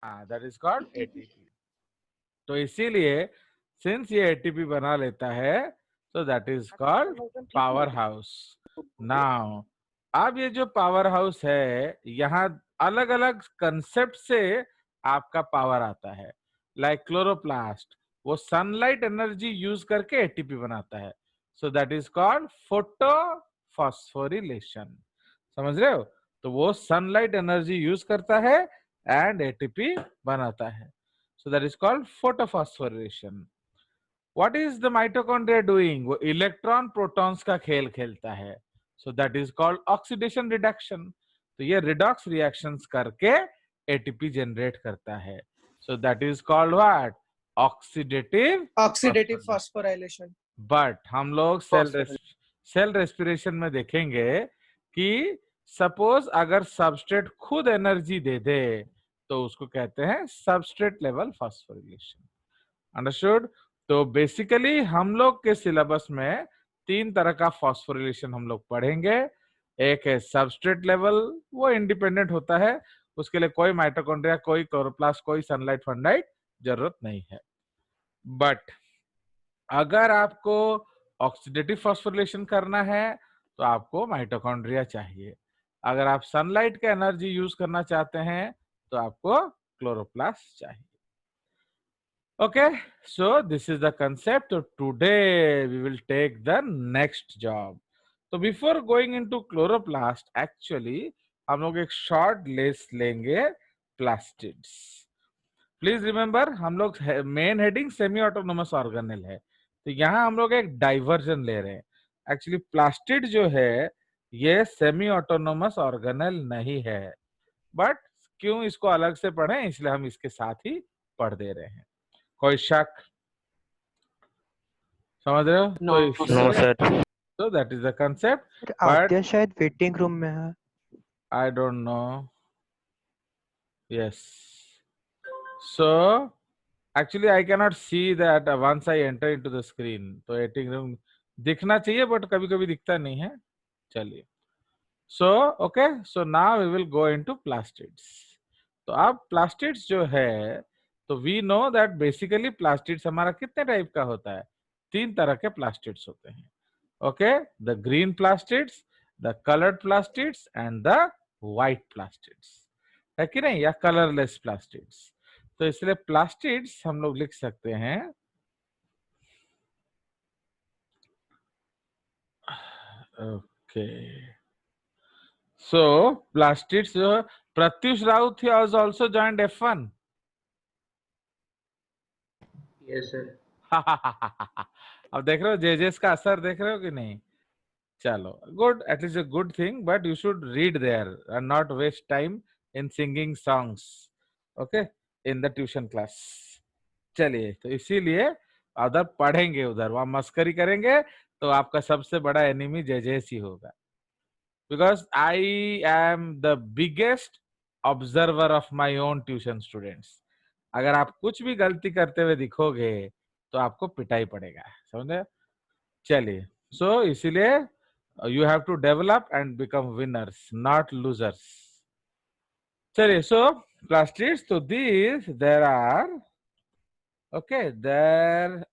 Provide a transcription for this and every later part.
That is called ATP. तो इसीलिए since ये एटीपी बना लेता है तो that is called power house. Now अब ये जो पावर हाउस है, यहाँ अलग अलग कंसेप्ट से आपका पावर आता है। लाइक क्लोरोप्लास्ट, वो सनलाइट एनर्जी यूज करके एटीपी बनाता है, so that is called photo phosphorylation. समझ रहे हो? तो वो सनलाइट एनर्जी यूज करता है एंड एटीपी बनाता है, so that is called photophosphorylation. What is the mitochondria doing? वो इलेक्ट्रॉन प्रोटॉन्स का खेल खेलता है, so that is called oxidation reduction. तो ये रिडॉक्स रिएक्शंस करके एटीपी जनरेट करता है, so that is called what? Oxidative oxidative phosphorylation. But हम लोग सेल रेस्पिरेशन में देखेंगे कि सपोज अगर सबस्ट्रेट खुद एनर्जी दे दे तो उसको कहते हैं सबस्ट्रेट लेवल फॉस्फोरिलेशन। अंडरस्टूड? तो बेसिकली हम लोग के सिलेबस में 3 तरह का फॉस्फोरिलेशन हम लोग पढ़ेंगे। एक है सबस्ट्रेट लेवल, वो इंडिपेंडेंट होता है, उसके लिए कोई माइटोकॉन्ड्रिया, कोई क्लोरोप्लास्ट, कोई सनलाइट फंडाइट जरूरत नहीं है। बट अगर आपको ऑक्सीडेटिव फॉस्फोरिलेशन करना है तो आपको माइटोकॉन्ड्रिया चाहिए। अगर आप सनलाइट का एनर्जी यूज करना चाहते हैं तो आपको क्लोरोप्लास्ट चाहिए। Okay, so this is the concept. Today we will take the next job. तो before going into chloroplast, actually हम लोग एक शॉर्ट लेस लेंगे प्लास्टिड्स। प्लीज रिमेंबर, हम लोग main heading semi autonomous organelle है, तो यहाँ हम लोग एक डाइवर्जन ले रहे हैं। एक्चुअली प्लास्टिड जो है ये सेमी ऑटोनोमस ऑर्गेनेल नहीं है, बट क्यों इसको अलग से पढ़ें, इसलिए हम इसके साथ ही पढ़ दे रहे हैं। कोई शक? समझ रहे हो? No sir. तो that is the concept, but Adya शायद वेटिंग रूम में है। I don't know. Yes, so actually I cannot see that once I enter into the screen. तो वेटिंग रूम दिखना चाहिए बट कभी कभी दिखता नहीं है। चलिए, so okay, so now we will go into plastids. तो अब प्लास्टिड्स जो है, तो we know that basically plastids हमारा कितने टाइप का होता है? 3 तरह के प्लास्टिड्स होते हैं। Okay, the green plastids, the coloured plastids and the white plastids, है कि नहीं? या कलरलेस प्लास्टिड्स। तो इसलिए प्लास्टिड्स हम लोग लिख सकते हैं ओके। सो प्लास्टिड्स जो Pratyush Raut has also joined F1. Yes sir. अब देख रहे हो जेजेस का असर, देख रहे हो कि नहीं? चलो, good, at least a good thing, but you should read there and not waste time in singing songs, okay, in the tuition class. चलिए, तो इसीलिए उधर पढ़ेंगे, उधर वहां मस्करी करेंगे तो आपका सबसे बड़ा एनिमी जेजेस ही होगा, because I am the biggest observer of my own tuition students. अगर आप कुछ भी गलती करते हुए दिखोगे तो आपको पिटाई पड़ेगा, समझे? चलिए, सो इसीलिए you have to develop and become winners, not losers. चलिए, सो प्लास्टिड्स, तो this there are, okay, there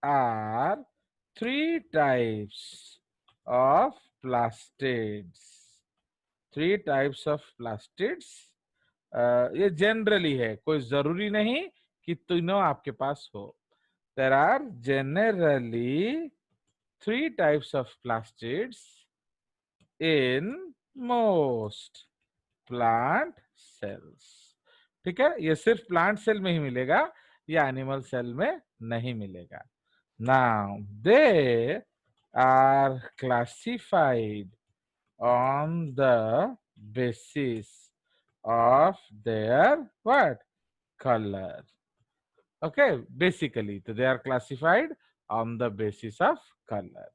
are 3 types of plastids. 3 types of plastids. ये जनरली है, कोई जरूरी नहीं कि तीनों आपके पास हो। There are generally 3 types of plastids in most plant cells. ठीक है, ये सिर्फ प्लांट सेल में ही मिलेगा, ये एनिमल सेल में नहीं मिलेगा। Now they are classified on the basis of their what? Color. Okay, basically, so they are classified on the basis of color.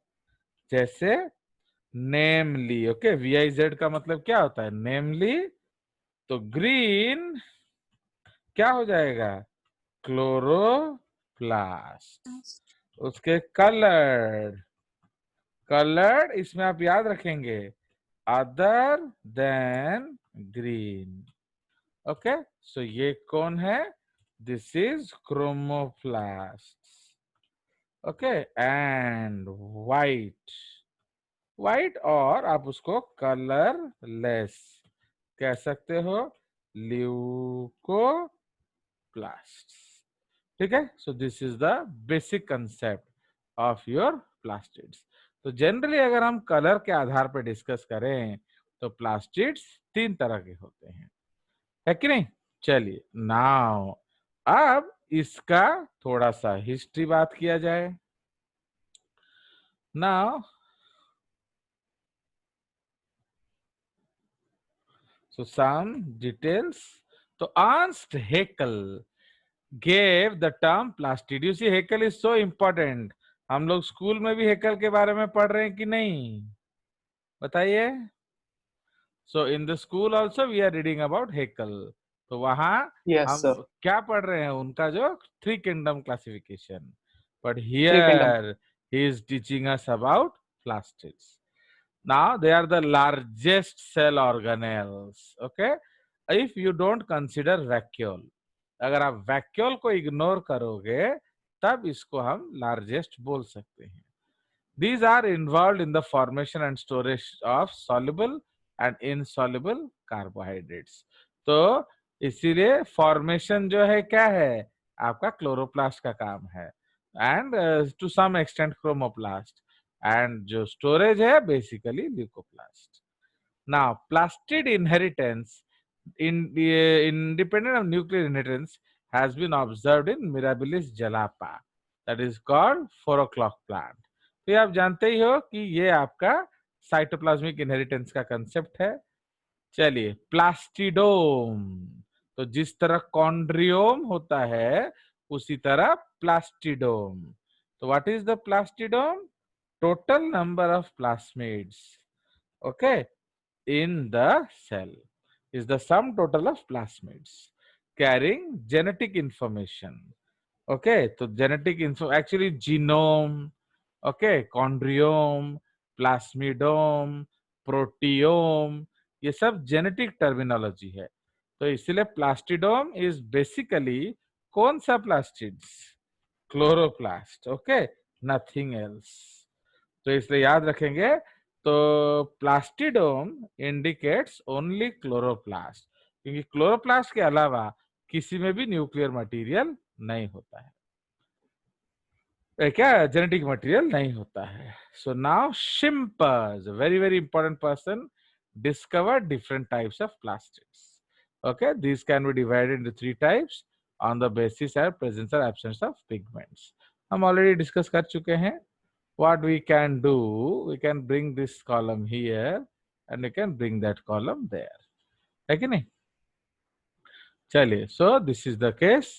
जैसे नेमली, ओके, VIZ का मतलब क्या होता है? नेमली। तो ग्रीन क्या हो जाएगा? क्लोरोप्लास्ट। उसके कलर्ड, कलर्ड इसमें आप याद रखेंगे अदर देन ग्रीन, ओके, सो ये कौन है? This is chromoplast. Okay, and white. White और आप उसको कलरलेस कह सकते हो, ल्यूकोप्लास्ट. ठीक है, so this is the basic concept of your plastids. तो जनरली अगर हम कलर के आधार पर डिस्कस करें तो प्लास्टिड्स 3 तरह के होते हैं, है कि नहीं? चलिए, नाउ अब इसका थोड़ा सा हिस्ट्री बात किया जाए. Now so some details. So Ernst Haeckel gave the term plastid. You see, Haeckel is so important. हम लोग स्कूल में भी हेकल के बारे में पढ़ रहे हैं कि नहीं, बताइए. So in the school also we are reading about Haeckel. तो वहां Yes, हम sir. क्या पढ़ रहे हैं? उनका जो 3 kingdom classification. But Three kingdom. Here he is teaching us about plastids. Now they are the largest cell organelles. Okay, if you don't consider vacuole, अगर आप vacuole को इग्नोर करोगे तब इसको हम largest बोल सकते हैं. These are involved in the formation and storage of soluble and insoluble carbohydrates. तो इसीलिए फॉर्मेशन जो है क्या है? आपका क्लोरोप्लास्ट का काम है, and to some extent chromoplast, and जो स्टोरेज है basically leucoplast. Now plastid inheritance independent of nuclear inheritance has been observed in Mirabilis jalapa, that is called 4 o'clock plant. तो आप जानते ही हो कि ये आपका साइटोप्लाज्मिक इनहेरिटेंस का कंसेप्ट है. चलिए, प्लास्टिडोम. तो जिस तरह कॉन्ड्रियोम होता है उसी तरह प्लास्टिडोम. तो what is the plastidome? Total number of plasmids, okay, in the cell is the sum total of plasmids carrying genetic information. Okay, so genetic info actually genome, okay, chondriome, plasmidome, proteome, ये सब genetic terminology है. तो इसलिए प्लास्टिडोम is basically कौन सा plastids? Chloroplast. Okay, nothing else. तो इसलिए याद रखेंगे, तो प्लास्टिडोम इंडिकेट्स ओनली क्लोरोप्लास्ट, क्योंकि क्लोरोप्लास्ट के अलावा किसी में भी न्यूक्लियर मटेरियल नहीं होता है. क्या जेनेटिक मटेरियल नहीं होता है. So now Schimpers, very very important person, discover different types of plastids. Okay, this can be divided into 3 types on the basis of presence और एब्सेंस ऑफ पिगमेंट्स. हम already discuss कर चुके हैं. What we can do, we can bring this column here and we can bring that column there, है कि नहीं? चलिए, so this is the case.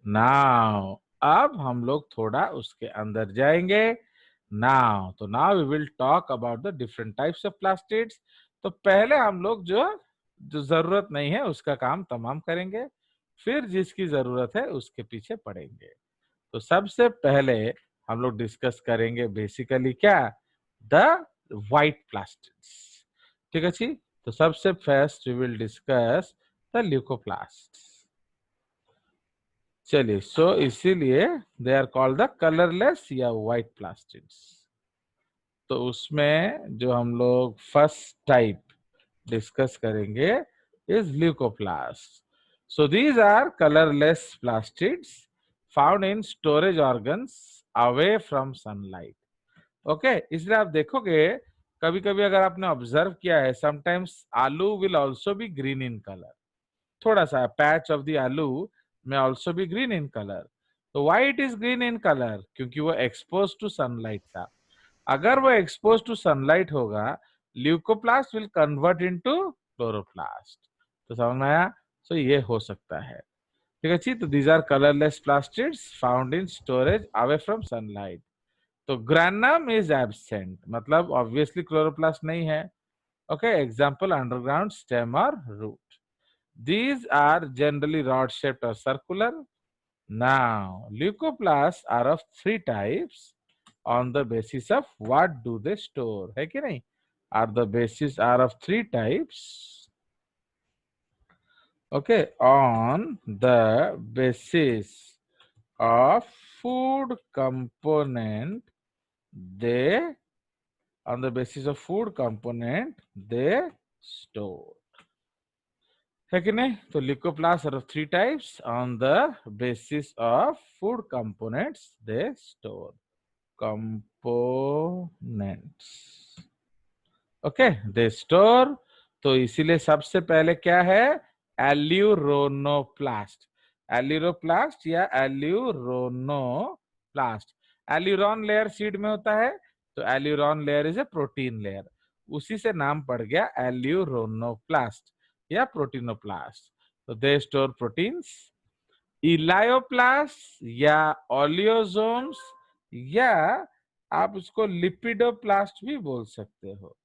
Now अब हम लोग थोड़ा उसके अंदर जाएंगे. Now तो now we will talk about the different types of plastids. तो पहले हम लोग जो जरूरत नहीं है उसका काम तमाम करेंगे, फिर जिसकी जरूरत है उसके पीछे पड़ेंगे. तो सबसे पहले हम लोग डिस्कस करेंगे बेसिकली क्या? The white plastids. ठीक है जी. तो सबसे first we will discuss the leucoplast. चलिए, सो इसीलिए they are called the colourless या व्हाइट प्लास्टिड्स. तो उसमें जो हम लोग फर्स्ट टाइप डिस्कस करेंगे is leucoplast. So these are colourless plastids found in storage organs away from sunlight. ओके, इसलिए आप देखोगे कभी कभी अगर आपने ऑब्जर्व किया है, sometimes aloo will also be green in colour. थोड़ा सा पैच ऑफ द आलू में also be green in colour. तो why it is green in colour? क्योंकि वो एक्सपोज टू सनलाइट था. अगर वो एक्सपोज टू सनलाइट होगा, leucoplast will convert into chloroplast. तो समझ में आया? सो ये हो सकता है. ठीक है जी. तो these are colourless plastids found in storage away from sunlight. तो ग्रैनम इज एब्सेंट, मतलब ऑब्वियसली क्लोरोप्लास्ट नहीं है. ओके, एग्जांपल अंडरग्राउंड स्टेम और root. These are generally rod shaped or circular. Now leucoplasts are of 3 types on the basis of what do they store, है कि नहीं? Are the basis are of 3 types Okay, on the basis of food component, they they store. है कि नहीं? तो leucoplasts are of three types. On the basis of food components, they store. Components. Okay, they store. तो इसीलिए सबसे पहले क्या है? एल्यूरोनोप्लास्ट. एल्यूरोप्लास्ट या एल्यूरोनोप्लास्ट. एल्यूरॉन लेयर सीड में होता है, तो aleurone layer is a protein layer, उसी से नाम पड़ गया एल्यूरोनोप्लास्ट या प्रोटीनोप्लास्ट. तो दे स्टोर प्रोटीन्स. इलायोप्लास्ट या ओलियोसोम्स या आप उसको लिपिडोप्लास्ट भी बोल सकते हो.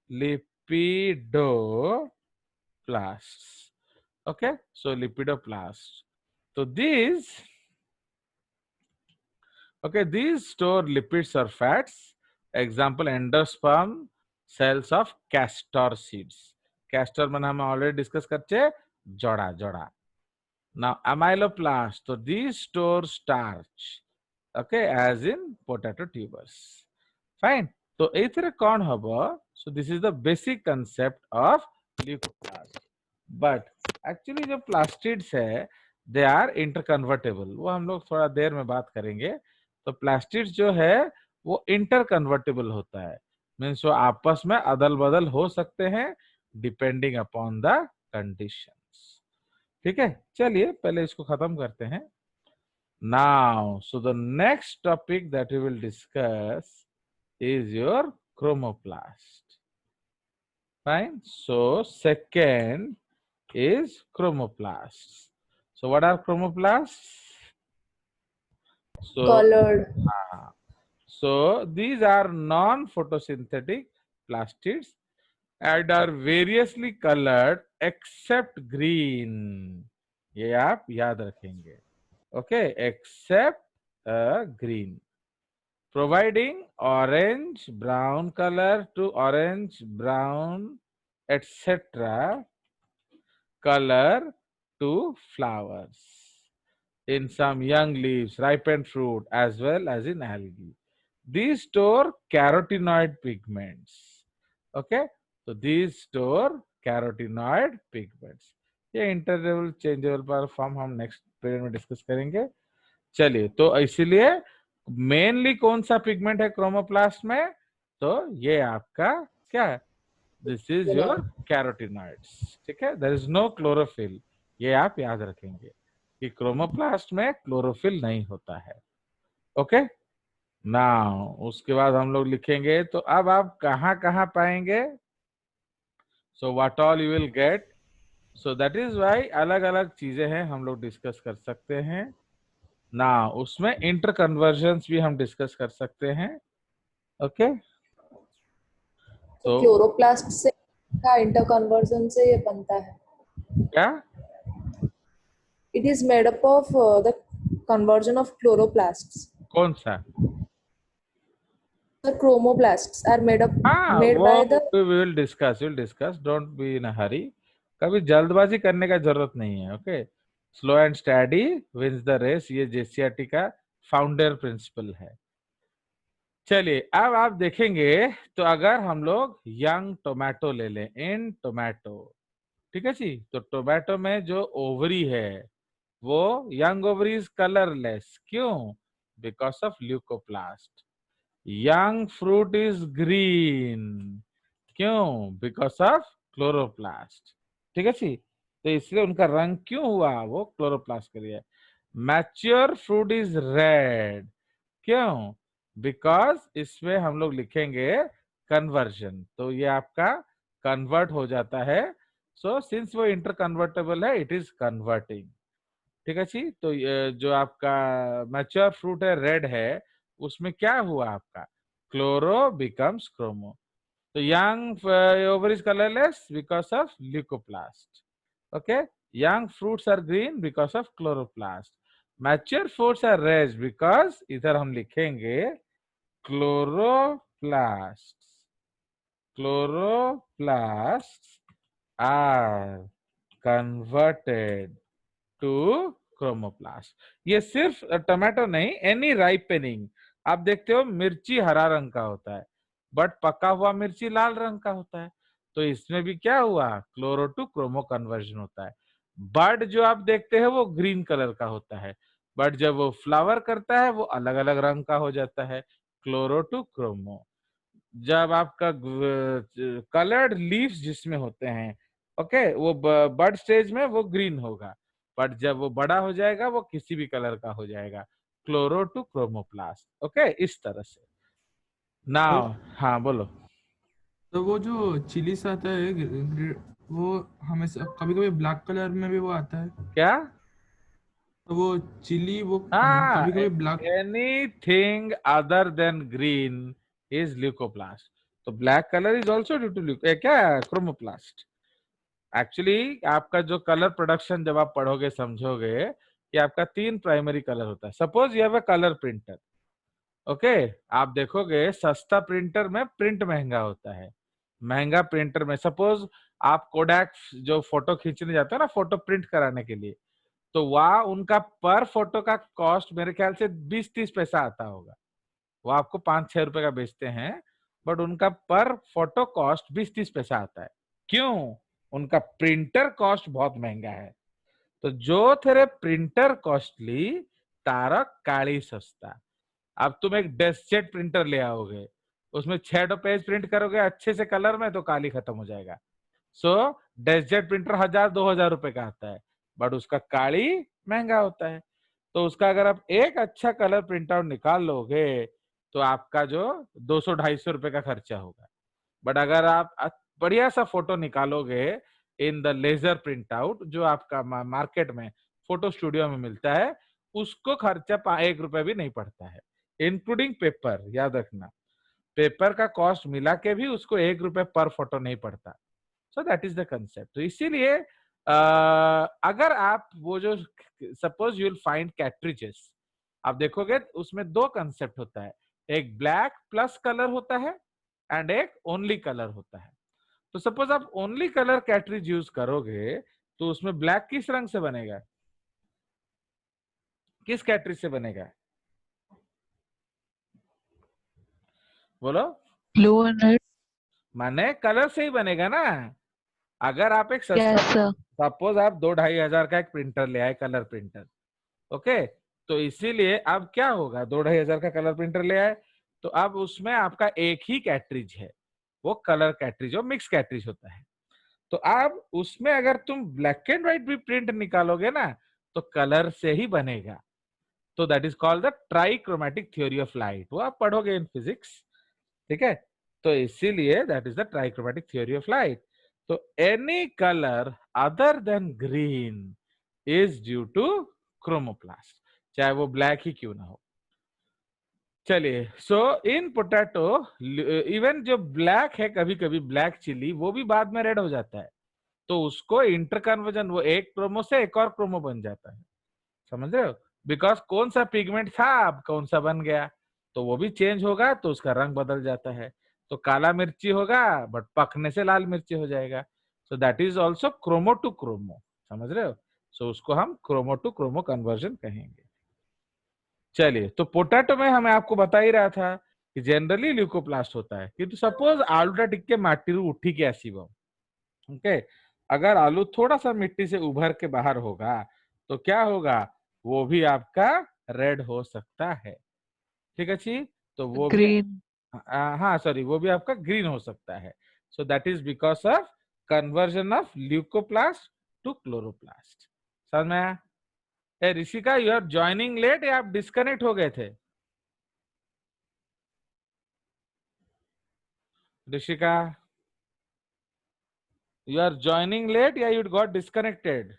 Lipidoplasts. Okay, so lipidoplasts. So these store lipids or fats. Example, endosperm cells of castor seeds. Castor मन हम already discuss करचे जोड़ा. Now amyloplasts, so these store starch. Okay, as in potato tubers. Fine. तो एथरे कौन हबो? So this is the basic concept of leucoplast. But actually जो plastids है, they are interconvertible. वो हम लोग थोड़ा देर में बात करेंगे. तो plastids जो है वो interconvertible होता है. Means वो आपस में अदल बदल हो सकते हैं depending upon the conditions. ठीक है, चलिए पहले इसको खत्म करते हैं. Now, so the next topic that we will discuss is your chromoplast. Fine. So second is chromoplasts. So what are chromoplasts? So Colored. so these are non-photosynthetic plastids and are variously colored except green. ये आप याद रखेंगे. Okay, except green. Providing orange brown color to orange brown etc. color to flowers in some young leaves, ripened fruit, as well as in algae. These store carotenoid pigments. Okay, so these store carotenoid pigments. ये interval changeable पर form हम next period में discuss करेंगे. चलिए, तो इसीलिए mainly कौन सा पिगमेंट है क्रोमोप्लास्ट में? तो ये आपका क्या है? This is your carotenoids. ठीक है, देयर इज नो क्लोरोफिल. ये आप याद रखेंगे कि क्रोमोप्लास्ट में क्लोरोफिल नहीं होता है. ओके, नाउ उसके बाद हम लोग लिखेंगे. तो अब आप कहां कहां पाएंगे? So what all you will get. So that is why अलग अलग चीजें हैं, हम लोग डिस्कस कर सकते हैं ना. उसमें इंटर कन्वर्जन्स भी हम डिस्कस कर सकते हैं. ओके, तो क्लोरोप्लास्ट से का इंटरकन्वर्जन से ये बनता है. क्या? It is made up of the conversion of chloroplasts. कौन सा? The chromoplasts are made वो by the. we will discuss. Don't be in a hurry. कभी जल्दबाजी करने का जरूरत नहीं है. Okay, slow and study wins the race. ये जेसीआरटी का फाउंडर प्रिंसिपल है. चलिए, अब आप देखेंगे तो अगर हम लोग यंग टोमेटो ले लें, इन टोमेटो, ठीक है जी, तो टोमेटो में जो ओवरी है वो यंग ओवरी इज कलरलेस. क्यों? Because of leucoplast. Young fruit is green. क्यों? Because of chloroplast. ठीक है जी, तो इसलिए उनका रंग क्यों हुआ? वो क्लोरोप्लास्ट के लिए. Mature fruit is red. क्यों? बिकॉज इसमें हम लोग लिखेंगे कन्वर्जन, तो ये आपका कन्वर्ट हो जाता है. सो सिंस वो इंटर कन्वर्टेबल है, इट इज कन्वर्टिंग. ठीक है जी, तो जो आपका मैच्योर फ्रूट है, रेड है, उसमें क्या हुआ आपका? Chloro becomes chromo. तो young over is colorless because of leucoplast. Okay, young fruits are green because of chloroplast. Mature fruits are red because इधर हम लिखेंगे chloroplasts. Chloroplasts are converted to chromoplast. ये सिर्फ टमाटो नहीं, एनी राइपनिंग। आप देखते हो मिर्ची हरा रंग का होता है, बट पका हुआ मिर्ची लाल रंग का होता है। तो इसमें भी क्या हुआ, क्लोरो टू क्रोमो कन्वर्जन होता है। बर्ड जो आप देखते हैं वो ग्रीन कलर का होता है, बट जब वो फ्लावर करता है वो अलग अलग रंग का हो जाता है, क्लोरो टू क्रोमो। जब आपका कलर्ड लीव्स जिसमें होते हैं, ओके, वो बर्ड स्टेज में वो ग्रीन होगा, बट जब वो बड़ा हो जाएगा वो किसी भी कलर का हो जाएगा, क्लोरो टू क्रोमोप्लास्ट। ओके, इस तरह से। नाउ हाँ बोलो। तो वो जो चिलीस आता है वो हमेशा कभी कभी ब्लैक कलर में भी वो आता है। क्या? तो वो चिली वो हाँ, कभी कभी black. Anything other than green is leucoplast. तो black colour is also due to क्या, क्रोमोप्लास्ट। एक्चुअली आपका जो कलर प्रोडक्शन जब आप पढ़ोगे समझोगे कि आपका 3 प्राइमरी कलर होता है। Suppose you have a colour printer, okay, आप देखोगे सस्ता प्रिंटर में प्रिंट महंगा होता है, महंगा प्रिंटर में सपोज आप कोडैक जो फोटो खींचने जाते हो ना, फोटो प्रिंट कराने के लिए, तो वह उनका पर फोटो का कॉस्ट मेरे ख्याल से 20-30 पैसा आता होगा। वो आपको 5-6 रुपए का बेचते हैं, बट उनका पर फोटो कॉस्ट 20-30 पैसा आता है। क्यों? उनका प्रिंटर कॉस्ट बहुत महंगा है। तो जो तेरे प्रिंटर कॉस्टली तारा काली सस्ता। अब तुम एक डेस्कजेट प्रिंटर ले आओगे, उसमें 6 पेज प्रिंट करोगे अच्छे से कलर में, तो काली खत्म हो जाएगा। सो डेस्कजेट प्रिंटर 1000-2000 रुपए का आता है, बट उसका काली महंगा होता है। तो उसका अगर आप एक अच्छा कलर प्रिंट आउट निकाल लोगे तो आपका जो 200-250 रुपए का खर्चा होगा। बट अगर आप बढ़िया सा फोटो निकालोगे in the laser print out जो आपका मार्केट में फोटो स्टूडियो में मिलता है, उसको खर्चा 1 रुपए भी नहीं पड़ता है, इंक्लूडिंग पेपर। याद रखना, पेपर का कॉस्ट मिला के भी उसको 1 रुपए पर फोटो नहीं पड़ता। सो दैट इज द कंसेप्ट। तो इसीलिए अगर आप वो जो सपोज यू विल फाइंड कैट्रिजेस, आप देखोगे उसमें 2 कंसेप्ट होता है, एक ब्लैक प्लस कलर होता है एंड एक ओनली कलर होता है। तो सपोज आप ओनली कलर कैट्रिज यूज करोगे तो उसमें ब्लैक किस रंग से बनेगा, किस कैट्रिज से बनेगा, बोलो? Blue and red. माने कलर से ही बनेगा ना। अगर आप एक यस सस्ता, सर। सपोज आप 2-2.5 हजार का एक प्रिंटर ले आए, कलर प्रिंटर, ओके, तो इसीलिए अब क्या होगा, 2-2.5 हजार का कलर प्रिंटर ले आए तो अब उसमें आपका एक ही कैट्रिज है, वो कलर कैट्रिज और मिक्स कैट्रिज होता है। तो अब उसमें अगर तुम ब्लैक एंड व्हाइट भी प्रिंट निकालोगे ना तो कलर से ही बनेगा। तो that is called the trichromatic theory of light, वो आप पढ़ोगे इन फिजिक्स, ठीक है? तो इसीलिए that is the trichromatic theory of light. तो any colour other than green is due to chromoplast, चाहे वो ब्लैक ही क्यों ना हो। चलिए, सो इन पोटैटो इवन जो ब्लैक है, कभी कभी ब्लैक चिली वो भी बाद में रेड हो जाता है, तो उसको इंटरकन्वर्जन, वो एक क्रोमो से एक और क्रोमो बन जाता है, समझ रहे हो? बिकॉज कौन सा पिगमेंट था अब कौन सा बन गया, तो वो भी चेंज होगा तो उसका रंग बदल जाता है। तो काला मिर्ची होगा बट पकने से लाल मिर्ची हो जाएगा। So that is also chromo to chromo, समझ रहे हो? सो उसको हम क्रोमो टू क्रोमो कन्वर्जन कहेंगे। चलिए, तो पोटैटो में हमें आपको बता ही रहा था कि जनरली ल्यूकोप्लास्ट होता है, किंतु सपोज आलूटा टिक्के माटीरू उठी के आसीबो, ओके, अगर आलू थोड़ा सा मिट्टी से उभर के बाहर होगा तो क्या होगा, वो भी आपका रेड हो सकता है, ठीक है जी? तो वो भी ग्रीन। हाँ सॉरी, वो भी आपका ग्रीन हो सकता है। So that is because of conversion of leucoplast to chloroplast. समझ में आया? Rishika, you are joining late या आप डिस्कनेक्ट हो गए थे? Rishika, you are joining late या you got disconnected?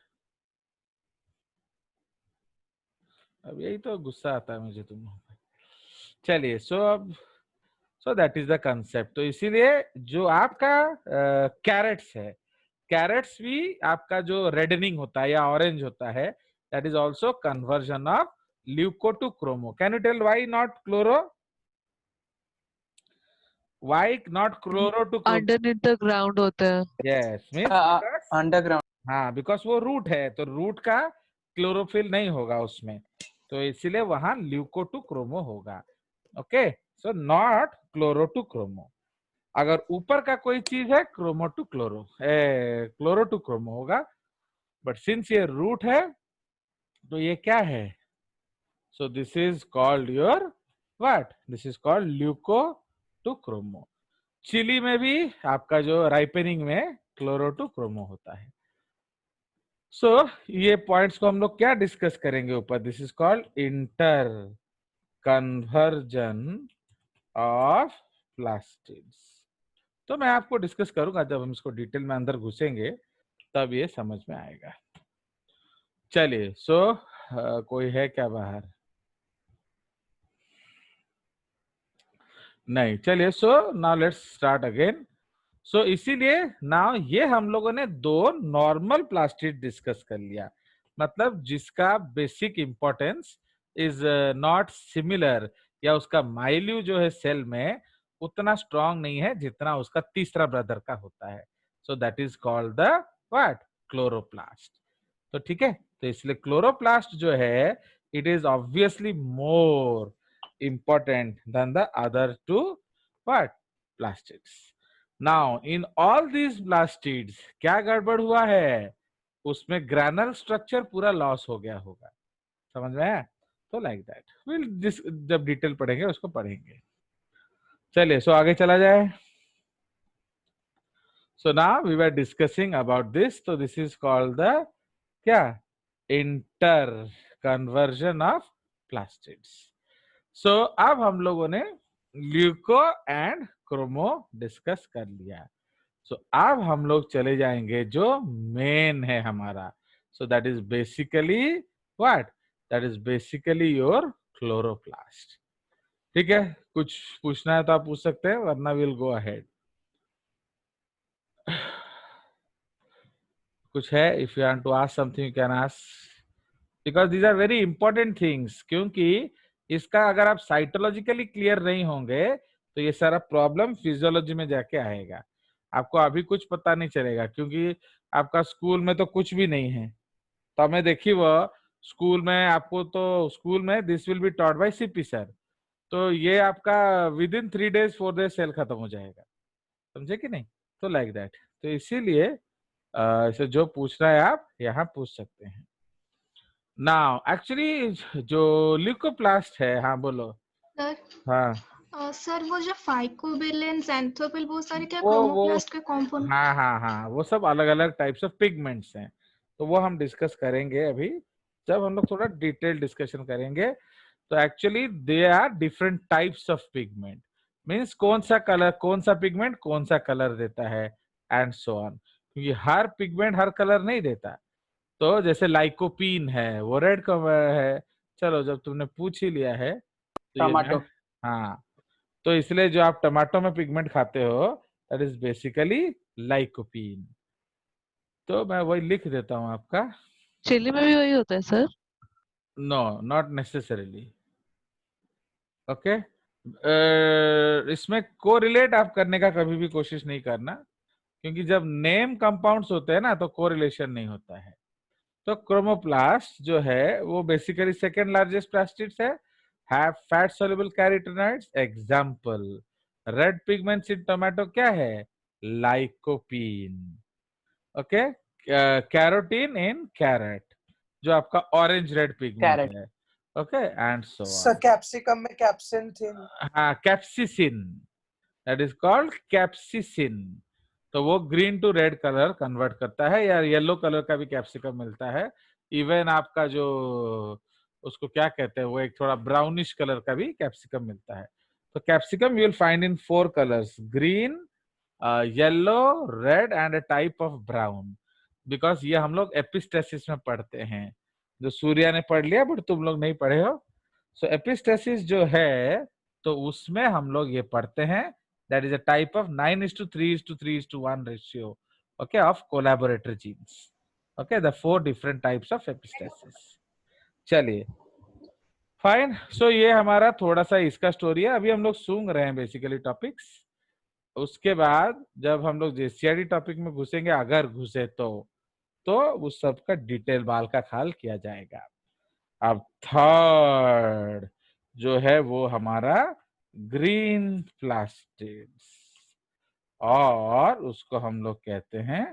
अब यही तो गुस्सा आता है मुझे तुम लोगों पे। चलिए, so that is the concept. तो इसीलिए जो आपका कैरेट्स है, कैरेट्स भी आपका जो रेडनिंग होता है या ऑरेंज होता है, that is also conversion of leuco to chromo. Can you tell why not chloro? Why not chloro to chroma? Underneath the ground होता है। Yes, means Underground. हाँ, बिकॉज वो रूट है, तो रूट का क्लोरोफिल नहीं होगा उसमें, तो इसीलिए वहां ल्यूको टू क्रोमो होगा। Okay, so not chloro to chromo. अगर ऊपर का कोई चीज है chromo to chloro, chloro to chromo होगा, बट सिंस ये रूट है तो ये क्या है? So this is called your what? This is called leuco to chromo. Chilli में भी आपका जो राइपेनिंग में क्लोरो टू क्रोमो होता है। सो ये पॉइंट्स को हम लोग क्या डिस्कस करेंगे ऊपर? This is called inter conversion of plastids. तो मैं आपको डिस्कस करूंगा, जब हम इसको डिटेल में अंदर घुसेंगे तब ये समझ में आएगा। चलिए, सो कोई है क्या बाहर? नहीं, चलिए, so now let's start again. So इसीलिए नाउ ये हम लोगों ने दो नॉर्मल प्लास्टिड डिस्कस कर लिया, मतलब जिसका basic importance is not similar, या उसका माइल्यू जो है सेल में उतना स्ट्रांग नहीं है जितना उसका तीसरा ब्रदर का होता है। So that is called the what? Chloroplast. तो ठीक है, तो इसलिए क्लोरोप्लास्ट जो है it is obviously more important than the other two what? Plastids. Now in all these plastids क्या गड़बड़ हुआ है? उसमें ग्रैनल स्ट्रक्चर पूरा लॉस हो गया होगा, समझ में आया? तो लाइक दैट विल जब डिटेल पढ़ेंगे उसको पढ़ेंगे। चलिए, सो आगे चला जाए। So now we were discussing about this, तो दिस इज कॉल्ड द क्या? Inter conversion of plastids. So अब हम लोगों ने ल्यूको एंड क्रोमो डिस्कस कर लिया। सो अब हम लोग चले जाएंगे जो मेन है हमारा। सो that is basically what? That is basically your chloroplast. ठीक है, कुछ पूछना है तो आप पूछ सकते हैं, वरना विल गो अहेड। कुछ है? If you want to ask something you can ask, because these are very important things. क्योंकि इसका अगर आप साइटोलॉजिकली क्लियर नहीं होंगे तो ये सारा प्रॉब्लम फिजियोलॉजी में जाके आएगा। आपको अभी कुछ पता नहीं चलेगा क्योंकि आपका स्कूल में तो कुछ भी नहीं है। तो हमें देखिए, वो स्कूल में आपको, तो स्कूल में this will be taught by CP sir, तो ये आपका within 3 days 4 days cell खत्म हो जाएगा, समझे कि नहीं? तो लाइक दैट, तो इसीलिए इसे जो पूछना है आप यहाँ पूछ सकते हैं। नाउ एक्चुअली जो ल्यूकोप्लास्ट है, हाँ बोलो। सर हाँ सर वो जो फाइकोबिलिन xanthopil वो सारे क्या वो क्रोमोप्लास्ट के कंपोनेंट? हाँ, वो सब अलग अलग टाइप्स ऑफ पिगमेंट्स हैं, तो वो हम डिस्कस करेंगे अभी जब हम लोग थोड़ा डिटेल डिस्कशन करेंगे। तो actually they are different types of pigment, means कौन सा कलर, कौन सा पिगमेंट कौन सा कलर देता है एंड सो ऑन, क्योंकि हर पिगमेंट हर कलर नहीं देता। तो जैसे लाइकोपीन है वो रेड कलर है। चलो, जब तुमने पूछ ही लिया है तो ये टमाटो। हाँ, तो इसलिए जो आप टमाटो में पिगमेंट खाते हो दैट इज बेसिकली लाइकोपीन। तो मैं वही लिख देता हूँ आपका। चिली में भी वही होता है sir? No, not necessarily. Okay, इसमें कोरिलेट आप करने का कभी भी कोशिश नहीं करना, क्योंकि जब नेम कंपाउंड्स होते हैं ना तो कोरिलेशन नहीं होता है। तो क्रोमोप्लास्ट जो है वो बेसिकली सेकेंड लार्जेस्ट प्लास्टिड्स है, have fat soluble carotenoids. Example, red pigments in tomato क्या है? Lycopene. Okay, carotene in carrot जो आपका ऑरेंज रेड पिगमेंट है। Okay, and so sir capsicum में कैप्सिन। हाँ, capsaicin, that is called capsaicin. तो वो green to red colour convert करता है, या येलो कलर का भी कैप्सिकम मिलता है। इवन आपका जो उसको क्या कहते हैं, वो एक थोड़ा ब्राउनिश कलर का भी कैप्सिकम मिलता है। तो capsicum you will find in 4 colours, green, yellow, red and a type of brown. Because ये हम लोग एपिस्टेसिस में पढ़ते हैं, जो सूर्या ने पढ़ लिया बट तुम लोग नहीं पढ़े हो। सो एपिस्टेसिस जो है तो उसमें हम लोग ये पढ़ते हैं, that is a type of 9:3:3:1 ratio, okay, of collaborator genes. Okay, the 4 different types of epistasis. चलिए, फाइन। सो ये हमारा थोड़ा सा इसका स्टोरी है। अभी हम लोग सूंघ रहे हैं बेसिकली टॉपिक्स। उसके बाद जब हम लोग जेसीआरडी टॉपिक में घुसेंगे, अगर घुसे तो तो उस सब का डिटेल बाल का ख्याल किया जाएगा। अब थर्ड जो है वो हमारा ग्रीन प्लास्टिड्स, और उसको हम लोग कहते हैं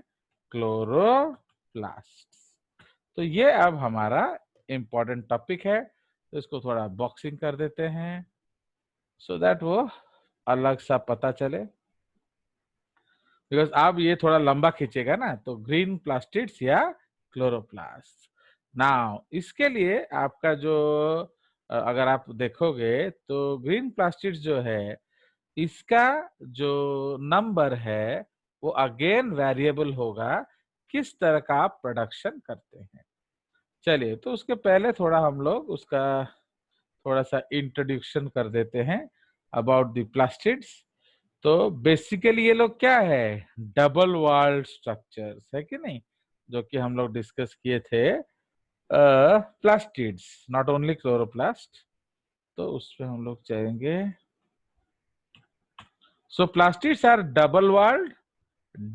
क्लोरोप्लास्ट। तो ये अब हमारा इंपॉर्टेंट टॉपिक है, तो इसको थोड़ा बॉक्सिंग कर देते हैं सो दैट वो अलग सा पता चले, बिकॉज अब ये थोड़ा लंबा खींचेगा ना। तो ग्रीन प्लास्टिड्स या क्लोरोप्लास्ट। नाउ इसके लिए आपका जो अगर आप देखोगे तो ग्रीन प्लास्टिड्स जो है इसका जो नंबर है वो अगेन वेरिएबल होगा किस तरह का आप प्रोडक्शन करते हैं। चलिए, तो उसके पहले थोड़ा हम लोग उसका थोड़ा सा इंट्रोडक्शन कर देते हैं अबाउट द प्लास्टिड्स। तो बेसिकली ये लोग क्या है, डबल वॉल्ड स्ट्रक्चर्स है कि नहीं, जो कि हम लोग डिस्कस किए थे प्लास्टिड्स, नॉट ओनली क्लोरोप्लास्ट। तो उस पे हम लोग चलेंगे। So plastids are double-walled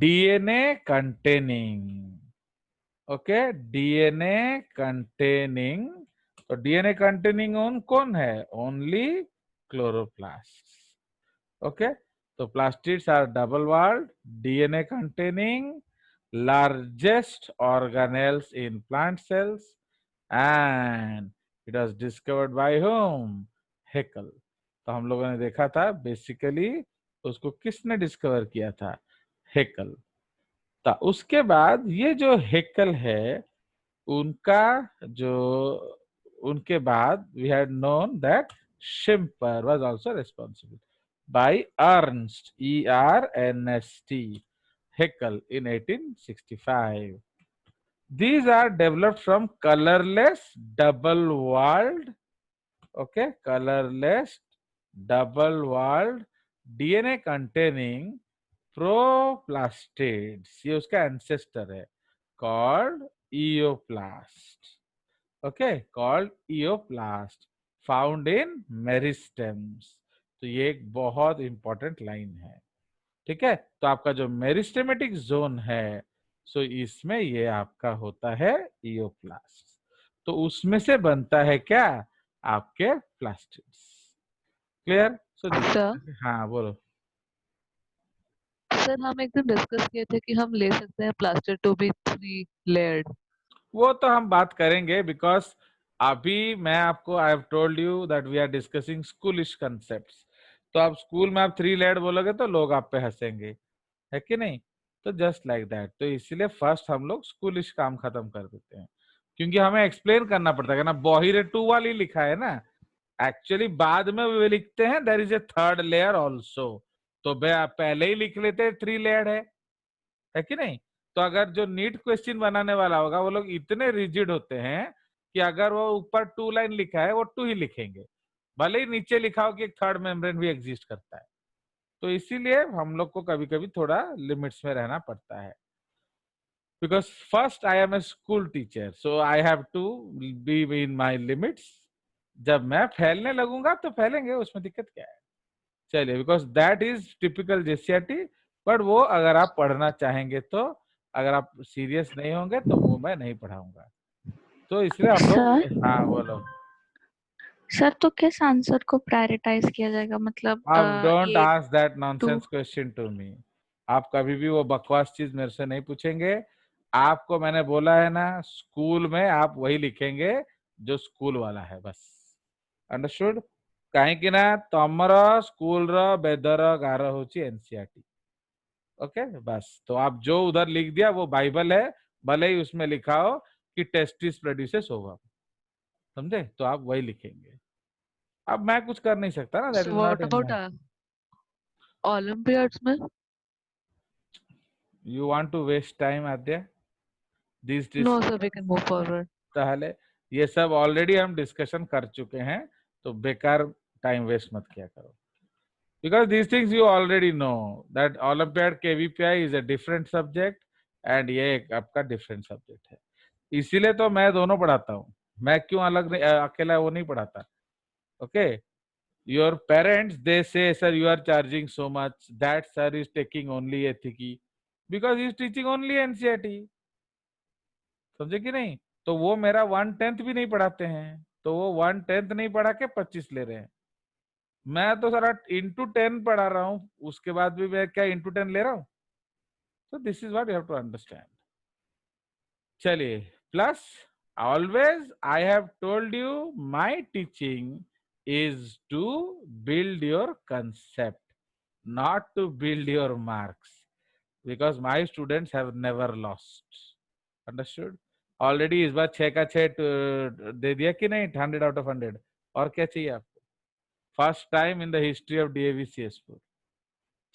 DNA containing. Okay, DNA containing. तो DNA containing कौन है? Only chloroplasts. Okay, तो plastids are double-walled DNA containing largest organelles in plant cells, and it was discovered by whom? Haeckel. तो हम लोगों ने देखा था बेसिकली उसको किसने डिस्कवर किया था? हेकल। तो उसके बाद ये जो हेकल है उनका जो उनके बाद we had known that Schimper was also responsible by Ernst ERNST Haeckel in 1865. These are developed from colorless double-walled, okay, colorless double-walled DNA containing proplastids, ये उसका एंसेस्टर है, called eoplast. Okay, called eoplast, found in meristems. तो ये एक बहुत important line है, ठीक है। तो आपका जो मेरिस्टेमेटिक जोन है, सो इसमें ये आपका होता है ईओप्लास्ट। तो उसमें से बनता है क्या? आपके प्लास्टिड्स। क्लियर? सर हाँ बोलो। सर हम एक दिन डिस्कस किए थे कि हम ले सकते हैं प्लास्टर टू बी 3 लेयर्ड। वो तो हम बात करेंगे, बिकॉज अभी मैं आपको I have told you that we are discussing schoolish concepts. तो आप स्कूल में आप 3 लेयर्ड बोलोगे तो लोग आप पे हंसेंगे, है कि नहीं? तो जस्ट लाइक दैट, तो इसलिए फर्स्ट हम लोग स्कूलिश काम खत्म कर देते हैं, क्योंकि हमें एक्सप्लेन करना पड़ता है ना। बोहिरे 2 वाली लिखा है ना, एक्चुअली बाद में वे लिखते हैं there is a third layer also. तो पहले ही लिख लेते 3 लेयर है कि नहीं? तो अगर जो नीट क्वेश्चन बनाने वाला होगा वो लोग इतने रिजिड होते हैं कि अगर वो ऊपर 2 लाइन लिखा है वो 2 ही लिखेंगे, भले ही नीचे लिखा हो कि एक थर्ड मेम्ब्रेन भी एग्जिस्ट करता है। तो इसीलिए हम लोग को कभी कभी थोड़ा लिमिट्स में रहना पड़ता है, because first I am a school teacher, so I have to be in my limits. जब मैं फैलने लगूंगा तो फैलेंगे, उसमें दिक्कत क्या है? चलिए, because that is typical JCRT. But वो अगर आप पढ़ना चाहेंगे तो, अगर आप सीरियस नहीं होंगे तो वो मैं नहीं पढ़ाऊंगा। तो इसलिए हम लोग, हाँ बोलो। सर तो किस आंसर को प्रायोरिटाइज किया जाएगा, मतलब आप डोंट ये ask that nonsense question to me. आप कभी भी वो बकवास चीज मेरे से नहीं पूछेंगे। आपको मैंने बोला है ना, स्कूल में आप वही लिखेंगे जो स्कूल वाला है, बस। अंडरस्टूड? कहीं ना तमर स्कूल बेदर गार होची एनसीईआरटी। ओके, बस। तो आप जो उधर लिख दिया वो बाइबल है, भले ही उसमें लिखा हो कि टेस्टिस प्रोड्यूसेस ओवम, समझे? तो आप वही लिखेंगे। अब मैं कुछ कर नहीं सकता ना, that is what not about Olympiads में? You want to waste time Adya this no sir, we can move forward. पहले ये सब ऑलरेडी हम डिस्कशन कर चुके हैं, तो बेकार टाइम वेस्ट मत किया करो, because these things you already know that Olympiad KVPI is a different subject and ये एक आपका different subject है। इसीलिए तो मैं दोनों पढ़ाता हूँ, मैं क्यों अलग अकेला वो नहीं पढ़ाता। Okay, your parents they say sir you are charging so much, that sir is taking only ethics because he is teaching only NCERT, समझे कि नहीं? तो वो मेरा 1/10 भी नहीं पढ़ाते हैं, तो वो 1/10 नहीं पढ़ा के 25 ले रहे हैं। मैं तो सारा इंटू 10 पढ़ा रहा हूँ, उसके बाद भी मैं क्या इंटू 10 ले रहा हूँ? तो this is what you have to understand. चलिए, plus always I have told you my teaching is to build your concept, not to build your marks, because my students have never lost. Understood? Already इस बार 6 का 6 दे दिया कि नहीं? 100 out of 100। और क्या चाहिए आपको? First time in the history of DAV-CS4।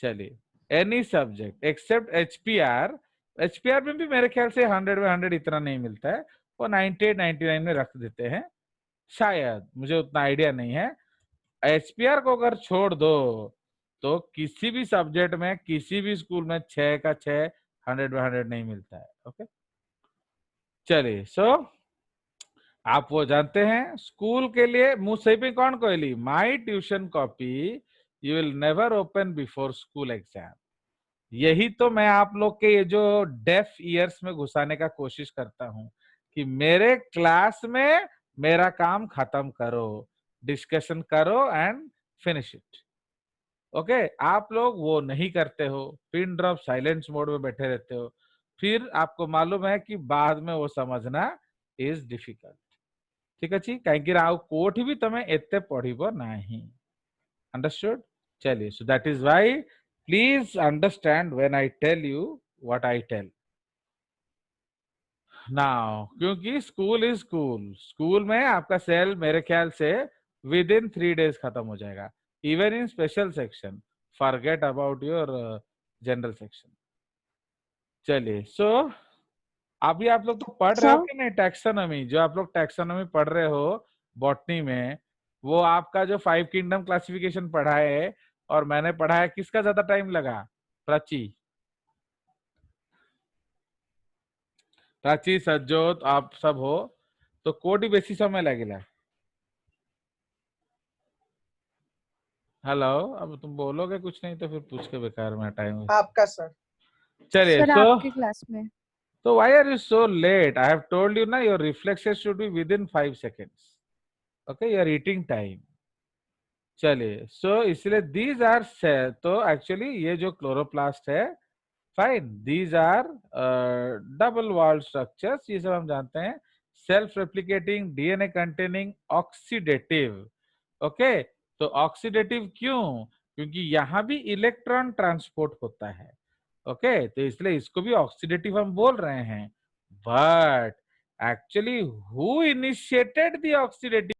चलिए, any subject except HPR। HPR में भी मेरे ख्याल से 100 में 100 इतना नहीं मिलता है, वो 98 99 में रख देते हैं शायद, मुझे उतना आइडिया नहीं है। HPR को अगर छोड़ दो तो किसी भी सब्जेक्ट में किसी भी स्कूल में 6 का 6 100 में 100 नहीं मिलता है। ओके, चलिए, सो आप वो जानते हैं स्कूल के लिए मुंह से भी कौन कोयली, my tuition copy you will never open before school exam. यही तो मैं आप लोग के ये जो डेफ ईयर्स में घुसाने का कोशिश करता हूं कि मेरे क्लास में मेरा काम खत्म करो, डिस्कशन करो एंड फिनिश इट। ओके, आप लोग वो नहीं करते हो, पिन ड्रॉप साइलेंस मोड में बैठे रहते हो, फिर आपको मालूम है कि बाद में वो समझना इज डिफिकल्ट। ठीक अच्छी, कहीं कोठी भी तमें एते पढ़िबो नहीं। अंडरस्टूड? चलिए, so that is why please understand when I tell you what I tell now, क्योंकि स्कूल इज स्कूल। स्कूल में आपका सेल मेरे ख्याल से विद इन 3 days खत्म हो जाएगा, even in special section, forget about your general section। चलिए, सो अभी आप लोग तो पढ़ रहे हो कि नहीं टैक्सोनॉमी? जो आप लोग टैक्सोनॉमी पढ़ रहे हो बॉटनी में, वो आपका जो 5 किंगडम क्लासिफिकेशन पढ़ा है और मैंने पढ़ा है, किसका ज्यादा टाइम लगा? प्राची, प्राची, सज्जोत, आप सब हो तो कोटी बेसी समय लगेगा। हेलो, अब तुम बोलोगे कुछ नहीं तो फिर पूछ के बेकार में टाइम। आपका सर। चलिए, सर तो आपकी क्लास में। So why are you so late? I have told you ना, your reflexes should be within 5 seconds. Okay, your eating time. चलिए, so इसलिए these are तो actually ये जो क्लोरोप्लास्ट है, fine, these are double wall structures, ये सब हम जानते हैं, self replicating, DNA containing, oxidative। okay, तो ऑक्सीडेटिव क्यों? क्योंकि यहाँ भी इलेक्ट्रॉन ट्रांसपोर्ट होता है। ओके, तो इसलिए इसको भी ऑक्सीडेटिव हम बोल रहे हैं, but actually who initiated the oxidative